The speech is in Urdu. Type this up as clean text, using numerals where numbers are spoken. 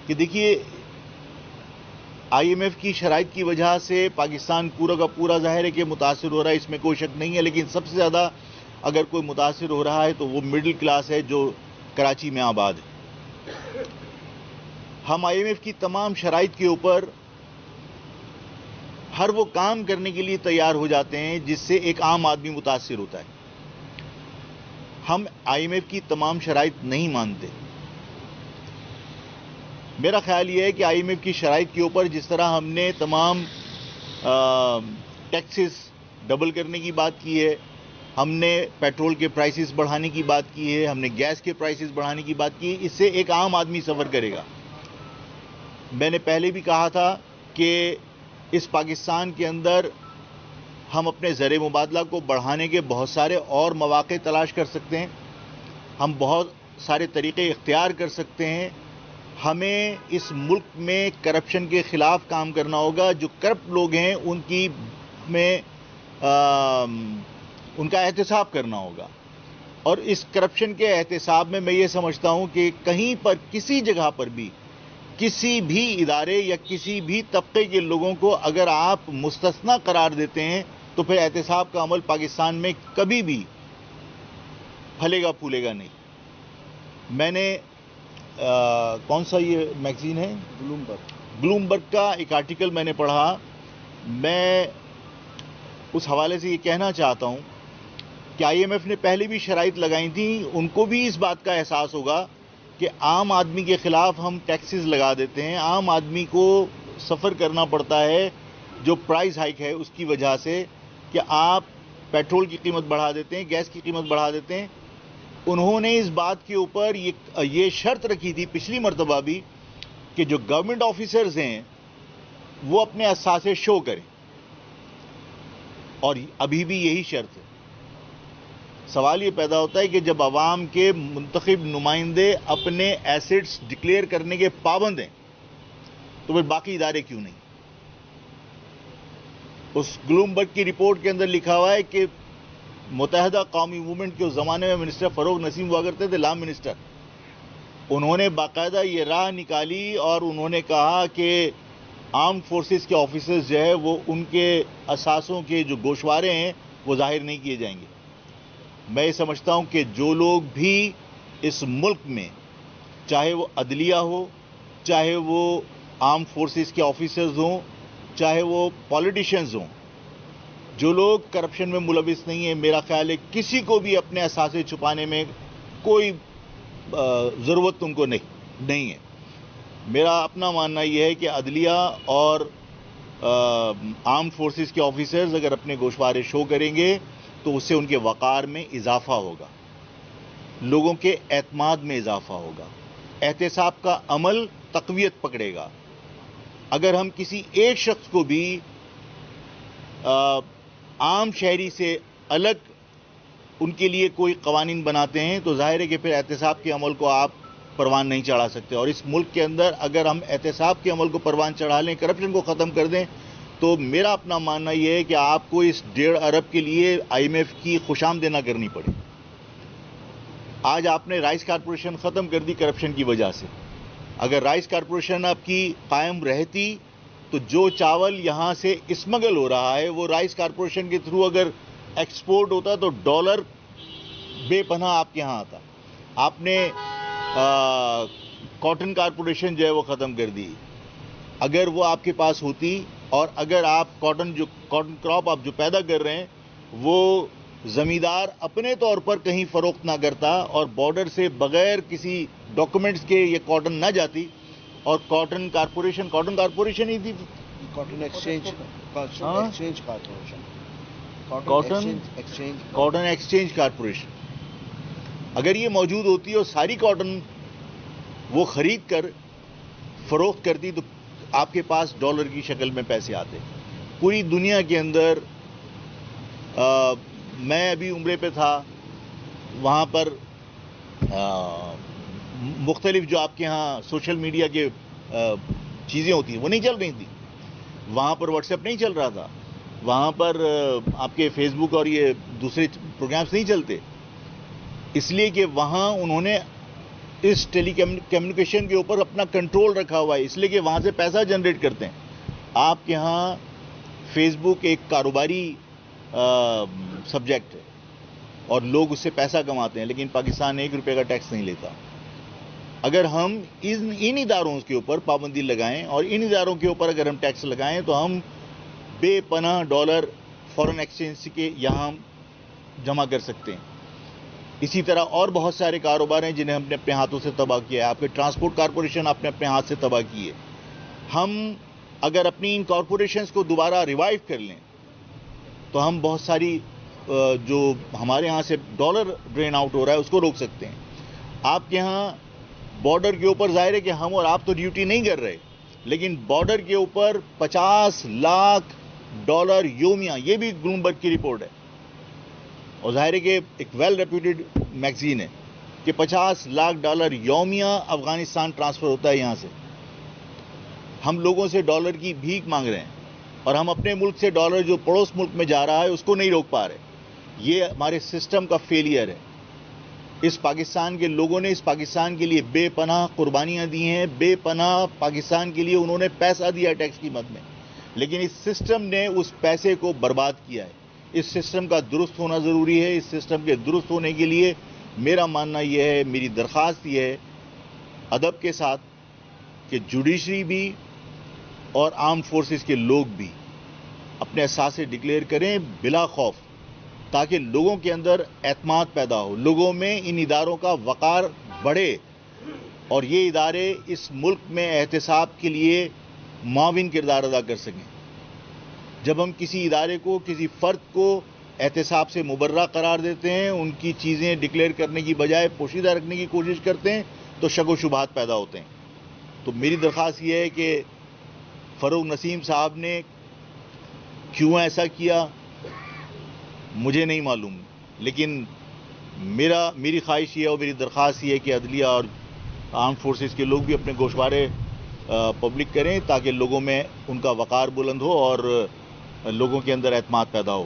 کہ دیکھیے IMF کی شرائط کی وجہ سے پاکستان پورا کا پورا ظاہر ہے کہ متاثر ہو رہا ہے، اس میں کوئی شک نہیں ہے، لیکن سب سے زیادہ اگر کوئی متاثر ہو رہا ہے تو وہ مڈل کلاس ہے جو کراچی میں آباد ہے۔ ہم IMF کی تمام شرائط کے اوپر ہر وہ کام کرنے کے لیے تیار ہو جاتے ہیں جس سے ایک عام آدمی متاثر ہوتا ہے۔ ہم IMF کی تمام شرائط نہیں مانتے۔ میرا خیال یہ ہے کہ IMF کی شرائط کے اوپر جس طرح ہم نے تمام ٹیکسز ڈبل کرنے کی بات کی ہے، ہم نے پیٹرول کے پرائسز بڑھانے کی بات کی ہے، ہم نے گیس کے پرائسز بڑھانے کی بات کی ہے، اس سے ایک عام آدمی سفر کرے گا۔ میں نے پہلے بھی کہا تھا کہ اس پاکستان کے اندر ہم اپنے زر مبادلہ کو بڑھانے کے بہت سارے اور مواقع تلاش کر سکتے ہیں، ہم بہت سارے طریقے اختیار کر سکتے ہیں۔ ہمیں اس ملک میں کرپشن کے خلاف کام کرنا ہوگا، جو کرپٹ لوگ ہیں ان کا احتساب کرنا ہوگا، اور اس کرپشن کے احتساب میں یہ سمجھتا ہوں کہ کہیں پر کسی جگہ پر بھی کسی بھی ادارے یا کسی بھی طبقے کے لوگوں کو اگر آپ مستثنا قرار دیتے ہیں تو پھر احتساب کا عمل پاکستان میں کبھی بھی پھلے گا پھولے گا نہیں۔ میں نے کون سا یہ میگزین ہے، بلومبرگ کا ایک آرٹیکل میں نے پڑھا۔ میں اس حوالے سے یہ کہنا چاہتا ہوں کہ IMF نے پہلے بھی شرائط لگائی تھیں، ان کو بھی اس بات کا احساس ہوگا کہ عام آدمی کے خلاف ہم ٹیکسز لگا دیتے ہیں، عام آدمی کو سفر کرنا پڑتا ہے جو پرائز ہائیک ہے اس کی وجہ سے، کہ آپ پیٹرول کی قیمت بڑھا دیتے ہیں، گیس کی قیمت بڑھا دیتے ہیں۔ انہوں نے اس بات کے اوپر یہ شرط رکھی تھی پچھلی مرتبہ بھی کہ جو گورنمنٹ آفیسرز ہیں وہ اپنے اثاثے شو کریں، اور ابھی بھی یہی شرط ہے۔ سوال یہ پیدا ہوتا ہے کہ جب عوام کے منتخب نمائندے اپنے ایسٹس ڈکلیئر کرنے کے پابند ہیں تو پھر باقی ادارے کیوں نہیں؟ اس بلومبرگ کی رپورٹ کے اندر لکھا ہوا ہے کہ متحدہ قومی موومنٹ کے اس زمانے میں منسٹر فروغ نسیم ہوا کرتے تھے، لا منسٹر، انہوں نے باقاعدہ یہ راہ نکالی اور انہوں نے کہا کہ آرمڈ فورسز کے آفیسرز جو ہے وہ ان کے اثاثوں کے جو گوشوارے ہیں وہ ظاہر نہیں کیے جائیں گے۔ میں یہ سمجھتا ہوں کہ جو لوگ بھی اس ملک میں، چاہے وہ عدلیہ ہو، چاہے وہ آرمڈ فورسز کے آفیسرز ہوں، چاہے وہ پولیٹیشنز ہوں، جو لوگ کرپشن میں ملوث نہیں ہیں، میرا خیال ہے کسی کو بھی اپنے اثاثے چھپانے میں کوئی ضرورت ان کو نہیں ہے۔ میرا اپنا ماننا یہ ہے کہ عدلیہ اور آرمڈ فورسز کے آفیسرز اگر اپنے گوشوارے شو کریں گے تو اس سے ان کے وقار میں اضافہ ہوگا، لوگوں کے اعتماد میں اضافہ ہوگا، احتساب کا عمل تقویت پکڑے گا۔ اگر ہم کسی ایک شخص کو بھی عام شہری سے الگ ان کے لیے کوئی قوانین بناتے ہیں تو ظاہر ہے کہ پھر احتساب کے عمل کو آپ پروان نہیں چڑھا سکتے، اور اس ملک کے اندر اگر ہم احتساب کے عمل کو پروان چڑھا لیں، کرپشن کو ختم کر دیں، تو میرا اپنا ماننا یہ ہے کہ آپ کو اس 1.5 ارب کے لیے IMF کی خوش آمدید نہ کرنی پڑے۔ آج آپ نے رائس کارپوریشن ختم کر دی کرپشن کی وجہ سے، اگر رائس کارپوریشن آپ کی قائم رہتی تو جو چاول یہاں سے اسمگل ہو رہا ہے وہ رائس کارپوریشن کے تھرو اگر ایکسپورٹ ہوتا تو ڈالر بے پناہ آپ کے ہاں آتا۔ آپ نے کاٹن کارپوریشن جو ہے وہ ختم کر دی، اگر وہ آپ کے پاس ہوتی، اور اگر آپ کاٹن کراپ آپ جو پیدا کر رہے ہیں وہ زمیندار اپنے طور پر کہیں فروخت نہ کرتا اور بارڈر سے بغیر کسی ڈاکومنٹس کے یہ کاٹن نہ جاتی، اور کاٹن کارپوریشن ہی تھی، cotton exchange corporation, cotton exchange corporation اگر یہ موجود ہوتی اور ساری کاٹن وہ خرید کر فروخت کرتی تو آپ کے پاس ڈالر کی شکل میں پیسے آتے۔ پوری دنیا کے اندر میں ابھی عمرے پہ تھا، وہاں پر مختلف جو آپ کے ہاں سوشل میڈیا کے چیزیں ہوتی ہیں وہ نہیں چل رہی تھیں، وہاں پر واٹس ایپ نہیں چل رہا تھا، وہاں پر آپ کے فیس بک اور یہ دوسرے پروگرامز نہیں چلتے، اس لیے کہ وہاں انہوں نے اس ٹیلی کمیونیکیشن کے اوپر اپنا کنٹرول رکھا ہوا ہے، اس لیے کہ وہاں سے پیسہ جنریٹ کرتے ہیں۔ آپ کے ہاں فیس بک ایک کاروباری سبجیکٹ ہے اور لوگ اس سے پیسہ کماتے ہیں، لیکن پاکستان 1 روپے کا ٹیکس نہیں لیتا۔ اگر ہم ان اداروں کے اوپر پابندی لگائیں اور ان اداروں کے اوپر اگر ہم ٹیکس لگائیں تو ہم بے پناہ ڈالر فارن ایکسچینج کے یہاں جمع کر سکتے ہیں۔ اسی طرح اور بہت سارے کاروبار ہیں جنہیں ہم نے اپنے ہاتھوں سے تباہ کیا ہے۔ آپ کے ٹرانسپورٹ کارپوریشن آپ نے اپنے ہاتھ سے تباہ کی ہے۔ ہم اگر اپنی ان کارپوریشنز کو دوبارہ ریوائیو کر لیں تو ہم بہت ساری جو ہمارے ہاں سے ڈالر ڈرین آؤٹ ہو رہا ہے اس کو روک سکتے ہیں۔ آپ کے ہاں بارڈر کے اوپر ظاہر ہے کہ ہم اور آپ تو ڈیوٹی نہیں کر رہے، لیکن بارڈر کے اوپر 50 لاکھ ڈالر یومیہ، یہ بھی بلومبرگ کی رپورٹ ہے اور ظاہر ہے کہ ایک ویل ریپیوٹیڈ میگزین ہے کہ 50 لاکھ ڈالر یومیہ افغانستان ٹرانسفر ہوتا ہے یہاں سے۔ ہم لوگوں سے ڈالر کی بھیک مانگ رہے ہیں اور ہم اپنے ملک سے ڈالر جو پڑوس ملک میں جا رہا ہے اس کو نہیں روک پا رہے۔ یہ ہمارے سسٹم کا فیلئر ہے۔ اس پاکستان کے لوگوں نے اس پاکستان کے لیے بے پناہ قربانیاں دی ہیں، بے پناہ پاکستان کے لیے انہوں نے پیسہ دیا ٹیکس کی مد میں، لیکن اس سسٹم نے اس پیسے کو برباد کیا ہے۔ اس سسٹم کا درست ہونا ضروری ہے۔ اس سسٹم کے درست ہونے کے لیے میرا ماننا یہ ہے، میری درخواست یہ ہے ادب کے ساتھ کہ جوڈیشری بھی اور آرم فورسز کے لوگ بھی اپنے اثاثے ڈکلیئر کریں بلا خوف، تاکہ لوگوں کے اندر اعتماد پیدا ہو، لوگوں میں ان اداروں کا وقار بڑھے اور یہ ادارے اس ملک میں احتساب کے لیے معاون کردار ادا کر سکیں۔ جب ہم کسی ادارے کو، کسی فرد کو احتساب سے مبرہ قرار دیتے ہیں، ان کی چیزیں ڈکلیئر کرنے کی بجائے پوشیدہ رکھنے کی کوشش کرتے ہیں تو شک و شبہات پیدا ہوتے ہیں۔ تو میری درخواست یہ ہے کہ فروغ نسیم صاحب نے کیوں ایسا کیا مجھے نہیں معلوم، لیکن میری خواہش یہ ہے اور میری درخواست یہ ہے کہ عدلیہ اور آرم فورسز کے لوگ بھی اپنے گوشوارے پبلک کریں تاکہ لوگوں میں ان کا وقار بلند ہو اور لوگوں کے اندر اعتماد پیدا ہو۔